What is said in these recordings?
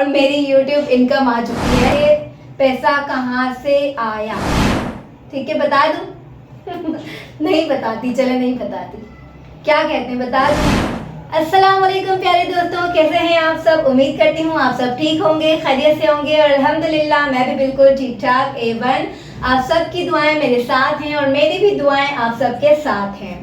मेरी YouTube income आ चुकी है। ये पैसा कहाँ से आया, ठीक है बता दूं? नहीं बताती, चले नहीं बताती, क्या कहते हैं बता दूं। अस्सलाम वालेकुम प्यारे दोस्तों, कैसे हैं आप सब? उम्मीद करती हूँ आप सब ठीक होंगे, खैरियत से होंगे और अल्हम्दुलिल्लाह मैं भी बिल्कुल ठीक ठाक A1। आप सबकी दुआएं मेरे साथ हैं और मेरी भी दुआएं आप सबके साथ हैं।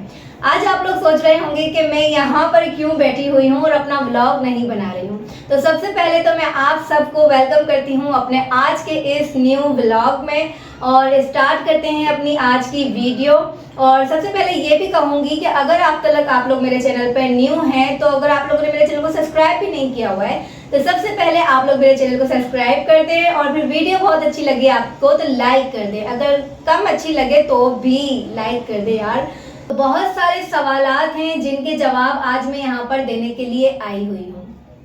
आज आप लोग सोच रहे होंगे कि मैं यहाँ पर क्यों बैठी हुई हूँ और अपना व्लॉग नहीं बना रही हूँ। तो सबसे पहले तो मैं आप सबको वेलकम करती हूँ अपने आज के इस न्यू व्लॉग में और स्टार्ट करते हैं अपनी आज की वीडियो। और सबसे पहले ये भी कहूँगी कि अगर आप लोग मेरे चैनल पर न्यू हैं, तो अगर आप लोगों ने मेरे चैनल को सब्सक्राइब भी नहीं किया हुआ है तो सबसे पहले आप लोग मेरे चैनल को सब्सक्राइब कर दें और फिर वीडियो बहुत अच्छी लगे आपको तो लाइक कर दें, अगर कम अच्छी लगे तो भी लाइक कर दें यार। तो बहुत सारे सवालात हैं जिनके जवाब आज मैं यहाँ पर देने के लिए आई हुई हूँ।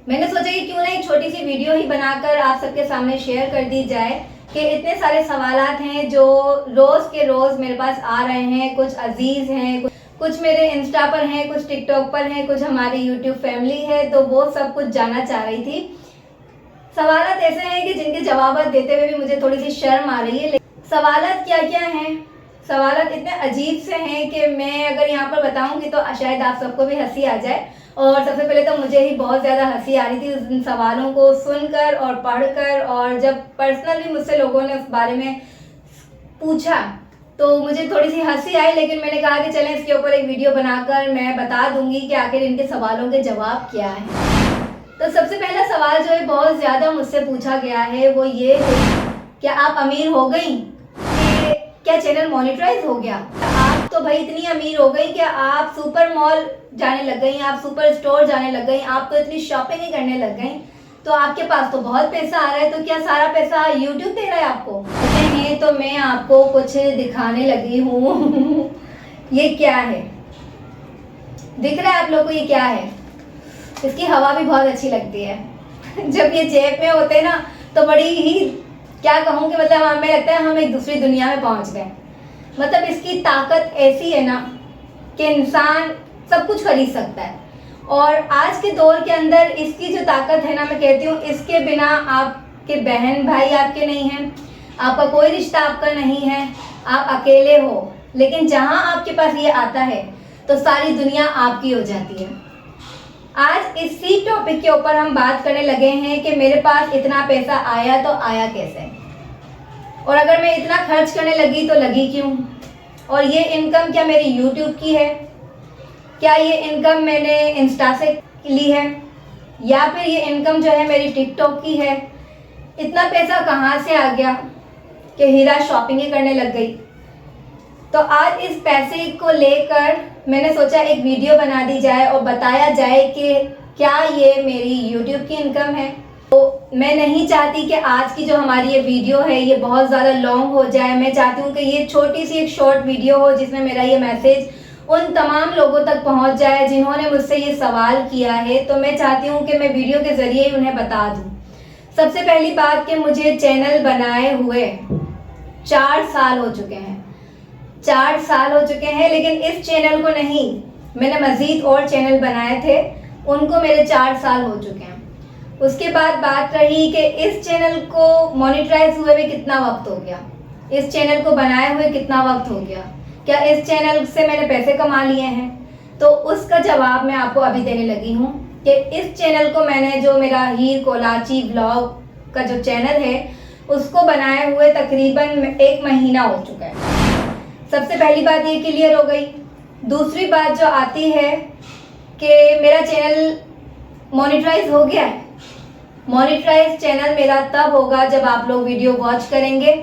मैंने सोचा कि क्यों ना एक छोटी सी वीडियो ही बनाकर आप सबके सामने शेयर कर दी जाए कि इतने सारे सवालात हैं जो रोज़ के रोज़ मेरे पास आ रहे हैं। कुछ अजीज़ हैं, कुछ मेरे इंस्टा पर हैं, कुछ टिकटॉक पर हैं, कुछ हमारी यूट्यूब फैमिली है, तो वो सब कुछ जानना चाह रही थी। सवालात ऐसे हैं कि जिनके जवाब देते हुए भी मुझे थोड़ी सी शर्म आ रही है। सवालात क्या क्या हैं? सवालात इतने अजीब से हैं कि मैं अगर यहाँ पर बताऊंगी तो शायद आप सबको भी हंसी आ जाए। और सबसे पहले तो मुझे ही बहुत ज़्यादा हंसी आ रही थी उन सवालों को सुनकर और पढ़कर, और जब पर्सनली मुझसे लोगों ने उस बारे में पूछा तो मुझे थोड़ी सी हंसी आई, लेकिन मैंने कहा कि चलें इसके ऊपर एक वीडियो बनाकर मैं बता दूंगी कि आखिर इनके सवालों के जवाब क्या हैं। तो सबसे पहला सवाल जो है बहुत ज़्यादा मुझसे पूछा गया है वो ये है, क्या आप अमीर हो गई? क्या चैनल मोनेटाइज हो गया? आप तो भाई इतनी अमीर हो गई कि आप सुपर मॉल जाने लग गई, आप सुपर स्टोर जाने लग गई, आप तो इतनी शॉपिंग ही करने लग गई, तो आपके पास तो बहुत पैसा आ रहा है, तो क्या सारा पैसा यूट्यूब दे रहा है आपको? नहीं, तो मैं आपको कुछ दिखाने लगी हूँ। ये क्या है, दिख रहा है आप लोग को? ये क्या है? इसकी हवा भी बहुत अच्छी लगती है। जब ये जेब में होते हैं ना तो बड़ी ही क्या कहूँ कि मतलब हमें लगता है हम एक दूसरी दुनिया में पहुँच गए। मतलब इसकी ताकत ऐसी है ना कि इंसान सब कुछ खरीद सकता है। और आज के दौर के अंदर इसकी जो ताकत है ना, मैं कहती हूँ इसके बिना आपके बहन भाई आपके नहीं हैं, आपका कोई रिश्ता आपका नहीं है, आप अकेले हो। लेकिन जहाँ आपके पास ये आता है तो सारी दुनिया आपकी हो जाती है। आज इसी टॉपिक के ऊपर हम बात करने लगे हैं कि मेरे पास इतना पैसा आया तो आया कैसे, और अगर मैं इतना खर्च करने लगी तो लगी क्यों, और ये इनकम क्या मेरी यूट्यूब की है, क्या ये इनकम मैंने इंस्टा से ली है, या फिर ये इनकम जो है मेरी टिकटॉक की है? इतना पैसा कहाँ से आ गया कि हीरा शॉपिंग ही करने लग गई? तो आज इस पैसे को लेकर मैंने सोचा एक वीडियो बना दी जाए और बताया जाए कि क्या ये मेरी यूट्यूब की इनकम है। तो मैं नहीं चाहती कि आज की जो हमारी ये वीडियो है ये बहुत ज़्यादा लॉन्ग हो जाए। मैं चाहती हूँ कि ये छोटी सी एक शॉर्ट वीडियो हो जिसमें मेरा ये मैसेज उन तमाम लोगों तक पहुँच जाए जिन्होंने मुझसे ये सवाल किया है। तो मैं चाहती हूँ कि मैं वीडियो के ज़रिए ही उन्हें बता दूँ। सबसे पहली बात कि मुझे चैनल बनाए हुए 4 साल हो चुके हैं, 4 साल हो चुके हैं, लेकिन इस चैनल को नहीं, मैंने मज़ीद और चैनल बनाए थे, उनको मेरे 4 साल हो चुके हैं। उसके बाद बात रही कि इस चैनल को मोनेटाइज हुए हुए कितना वक्त हो गया, इस चैनल को बनाए हुए कितना वक्त हो गया, क्या इस चैनल से मैंने पैसे कमा लिए हैं? तो उसका जवाब मैं आपको अभी देने लगी हूँ कि इस चैनल को मैंने, जो मेरा हीर कोलाची व्लॉग का जो चैनल है, उसको बनाए हुए तकरीबन 1 महीना हो चुका है। सबसे पहली बात ये क्लियर हो गई। दूसरी बात जो आती है कि मेरा चैनल मोनेटाइज हो गया है। मोनेटाइज चैनल मेरा तब होगा जब आप लोग वीडियो वॉच करेंगे,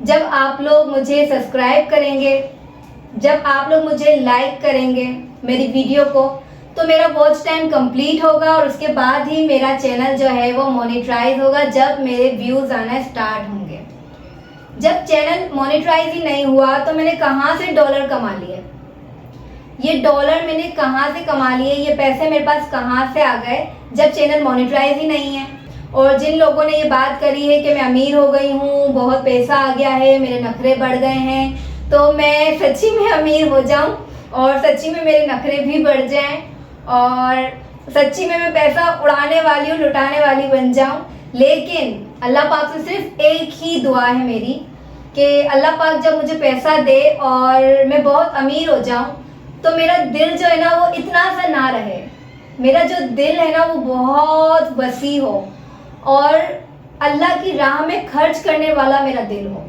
जब आप लोग मुझे सब्सक्राइब करेंगे, जब आप लोग मुझे लाइक करेंगे मेरी वीडियो को, तो मेरा वॉच टाइम कंप्लीट होगा और उसके बाद ही मेरा चैनल जो है वो मोनेटाइज होगा, जब मेरे व्यूज़ आना स्टार्ट होंगे। जब चैनल मोनेटाइज ही नहीं हुआ तो मैंने कहाँ से डॉलर कमा लिए? ये डॉलर मैंने कहाँ से कमा लिए? ये पैसे मेरे पास कहाँ से आ गए जब चैनल मोनेटाइज ही नहीं है? और जिन लोगों ने ये बात करी है कि मैं अमीर हो गई हूँ, बहुत पैसा आ गया है, मेरे नखरे बढ़ गए हैं, तो मैं सच्ची में अमीर हो जाऊँ और सच्ची में मेरे नखरे भी बढ़ जाएं और सच्ची में मैं पैसा उड़ाने वाली हूँ, लुटाने वाली बन जाऊँ। लेकिन अल्लाह पाक से सिर्फ एक ही दुआ है मेरी कि अल्लाह पाक जब मुझे पैसा दे और मैं बहुत अमीर हो जाऊँ तो मेरा दिल जो है ना वो इतना सा ना रहे। मेरा जो दिल है ना वो बहुत वसी हो और अल्लाह की राह में खर्च करने वाला मेरा दिल हो।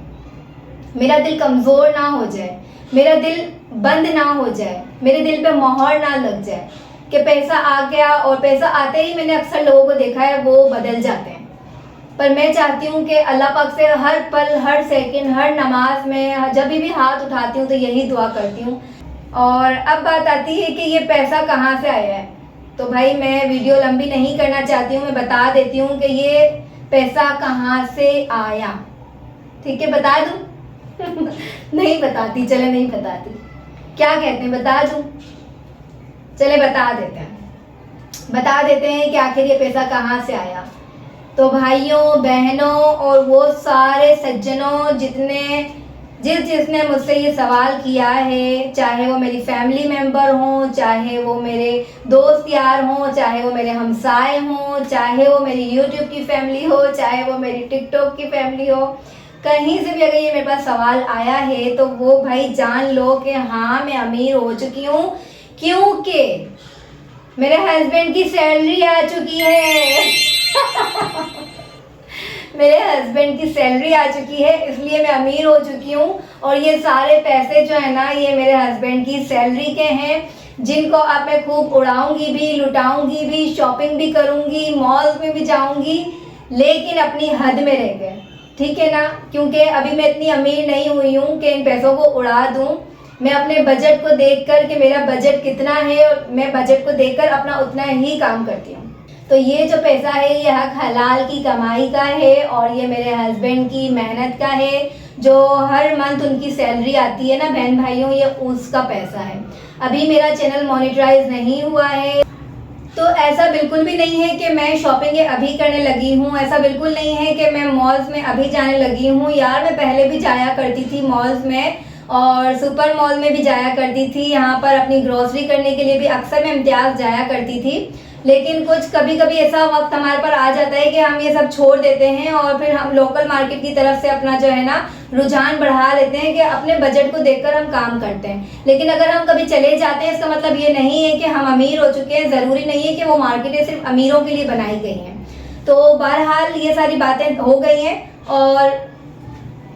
मेरा दिल कमज़ोर ना हो जाए, मेरा दिल बंद ना हो जाए, मेरे दिल पे मोहर ना लग जाए कि पैसा आ गया और पैसा आते ही मैंने अक्सर लोगों को देखा है वो बदल जाते हैं। पर मैं चाहती हूँ कि अल्लाह पाक से हर पल, हर सेकंड, हर नमाज में जब भी हाथ उठाती हूँ तो यही दुआ करती हूँ। और अब बात आती है कि ये पैसा कहाँ से आया है। तो भाई मैं वीडियो लंबी नहीं करना चाहती हूँ, मैं बता देती हूँ कि ये पैसा कहाँ से आया। ठीक है, बता दूँ? नहीं बताती, चले नहीं बताती। क्या कहते हैं, बता दूँ? चले बता देते हैं कि आखिर ये पैसा कहाँ से आया। तो भाइयों, बहनों और वो सारे सज्जनों जिसने मुझसे ये सवाल किया है, चाहे वो मेरी फैमिली मेम्बर हों, चाहे वो मेरे दोस्त यार हों, चाहे वो मेरे हमसाए हों, चाहे वो मेरी यूट्यूब की फैमिली हो, चाहे वो मेरी टिकटॉक की फैमिली हो, कहीं से भी अगर ये मेरे पास सवाल आया है तो वो भाई जान लो कि हाँ मैं अमीर हो चुकी हूँ, क्योंकि मेरे हस्बैंड की सैलरी आ चुकी है। मेरे हस्बैंड की सैलरी आ चुकी है, इसलिए मैं अमीर हो चुकी हूँ। और ये सारे पैसे जो है ना ये मेरे हस्बैंड की सैलरी के हैं, जिनको अब मैं खूब उड़ाऊंगी भी, लुटाऊंगी भी, शॉपिंग भी करूंगी, मॉल्स में भी जाऊंगी, लेकिन अपनी हद में रह गए। ठीक है ना, क्योंकि अभी मैं इतनी अमीर नहीं हुई हूँ कि इन पैसों को उड़ा दूँ। मैं अपने बजट को देखकर कि मेरा बजट कितना है और मैं बजट को देखकर अपना उतना ही काम करती हूँ। तो ये जो पैसा है ये हक हलाल की कमाई का है और ये मेरे हस्बैंड की मेहनत का है। जो हर मंथ उनकी सैलरी आती है ना बहन भाइयों, ये उसका पैसा है। अभी मेरा चैनल मोनेटाइज नहीं हुआ है, तो ऐसा बिल्कुल भी नहीं है कि मैं शॉपिंग अभी करने लगी हूँ, ऐसा बिल्कुल नहीं है कि मैं मॉल्स में अभी जाने लगी हूँ। यार मैं पहले भी जाया करती थी मॉल्स में और सुपर मॉल में भी जाया करती थी। यहाँ पर अपनी ग्रोसरी करने के लिए भी अक्सर मैं इम्तियाज़ जाया करती थी। लेकिन कुछ कभी कभी ऐसा वक्त हमारे पर आ जाता है कि हम ये सब छोड़ देते हैं और फिर हम लोकल मार्केट की तरफ से अपना जो है ना रुझान बढ़ा लेते हैं कि अपने बजट को देखकर हम काम करते हैं। लेकिन अगर हम कभी चले जाते हैं इसका मतलब ये नहीं है कि हम अमीर हो चुके हैं, ज़रूरी नहीं है कि वो मार्केटें सिर्फ अमीरों के लिए बनाई गई हैं। तो बहरहाल ये सारी बातें हो गई हैं और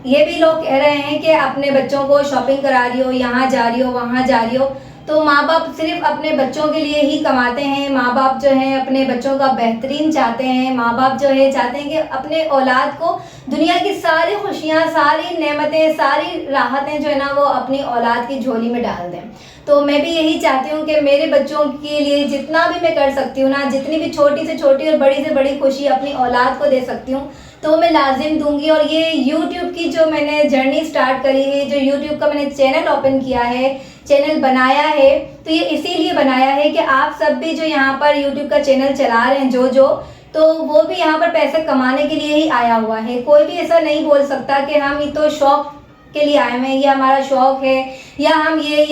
ये भी लोग कह रहे हैं कि अपने बच्चों को शॉपिंग करा रही हो, यहाँ जा रही हो, वहाँ जा रही हो। तो माँ बाप सिर्फ अपने बच्चों के लिए ही कमाते हैं। माँ बाप जो है अपने बच्चों का बेहतरीन चाहते हैं। माँ बाप जो है चाहते हैं कि अपने औलाद को दुनिया की सारी खुशियाँ, सारी नेमतें, सारी राहतें जो है ना वो अपनी औलाद की झोली में डाल दें। तो मैं भी यही चाहती हूँ कि मेरे बच्चों के लिए जितना भी मैं कर सकती हूँ ना, जितनी भी छोटी से छोटी और बड़ी से बड़ी खुशी अपनी औलाद को दे सकती हूँ तो मैं लाजिम दूंगी। और ये YouTube की जो मैंने जर्नी स्टार्ट करी है, जो YouTube का मैंने चैनल ओपन किया है, चैनल बनाया है, तो ये इसीलिए बनाया है कि आप सब भी जो यहाँ पर YouTube का चैनल चला रहे हैं जो तो वो भी यहाँ पर पैसे कमाने के लिए ही आया हुआ है। कोई भी ऐसा नहीं बोल सकता कि हम ये तो शौक के लिए आए हुए हैं, ये हमारा शौक है, या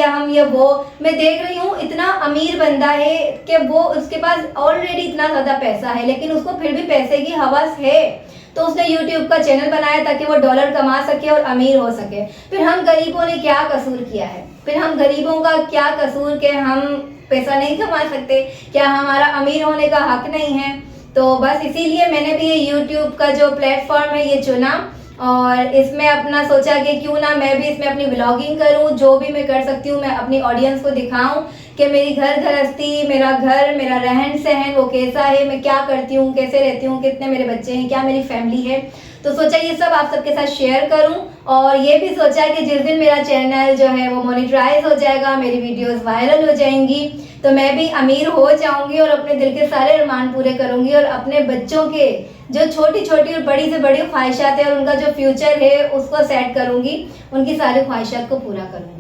हम ये वो। मैं देख रही हूँ इतना अमीर बंदा है कि वो उसके पास ऑलरेडी इतना ज़्यादा पैसा है, लेकिन उसको फिर भी पैसे की हवस है, तो उसने YouTube का चैनल बनाया ताकि वो डॉलर कमा सके और अमीर हो सके। फिर हम गरीबों ने क्या कसूर किया है? फिर हम गरीबों का क्या कसूर कि हम पैसा नहीं कमा सकते? क्या हमारा अमीर होने का हक नहीं है? तो बस इसीलिए मैंने भी ये YouTube का जो प्लेटफॉर्म है ये चुना और इसमें अपना सोचा कि क्यों ना मैं भी इसमें अपनी व्लॉगिंग करूं। जो भी मैं कर सकती हूं मैं अपनी ऑडियंस को दिखाऊं कि मेरी घर गृहस्थी, मेरा घर, मेरा रहन सहन वो कैसा है, मैं क्या करती हूँ, कैसे रहती हूँ, कितने मेरे बच्चे हैं, क्या मेरी फैमिली है। तो सोचा ये सब आप सबके साथ शेयर करूं और ये भी सोचा कि जिस दिन मेरा चैनल जो है वो मोनेटाइज हो जाएगा, मेरी वीडियोस वायरल हो जाएंगी, तो मैं भी अमीर हो जाऊंगी और अपने दिल के सारे अरमान पूरे करूंगी और अपने बच्चों के जो छोटी छोटी और बड़ी से बड़ी ख्वाहिशात है और उनका जो फ्यूचर है उसको सेट करूंगी, उनकी सारी ख्वाहिशात को पूरा करूंगी।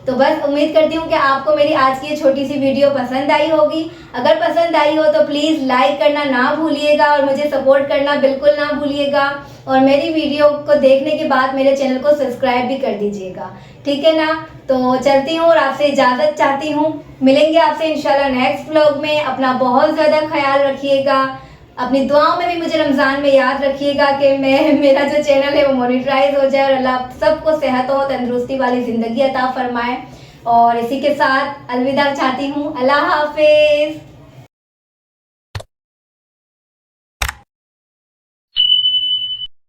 तो बस उम्मीद करती हूँ कि आपको मेरी आज की ये छोटी सी वीडियो पसंद आई होगी। अगर पसंद आई हो तो प्लीज़ लाइक करना ना भूलिएगा और मुझे सपोर्ट करना बिल्कुल ना भूलिएगा और मेरी वीडियो को देखने के बाद मेरे चैनल को सब्सक्राइब भी कर दीजिएगा, ठीक है ना। तो चलती हूँ और आपसे इजाज़त चाहती हूँ। मिलेंगे आपसे इंशाल्लाह नेक्स्ट व्लॉग में। अपना बहुत ज़्यादा ख्याल रखिएगा। अपनी दुआओं में भी मुझे रमज़ान में याद रखिएगा कि मेरा जो चैनल है वो मोनेटाइज हो जाए और अल्लाह सबको सेहत और तंदुरुस्ती वाली ज़िंदगी अता फरमाए। और इसी के साथ अलविदा चाहती हूँ। अल्लाह हाफिज़।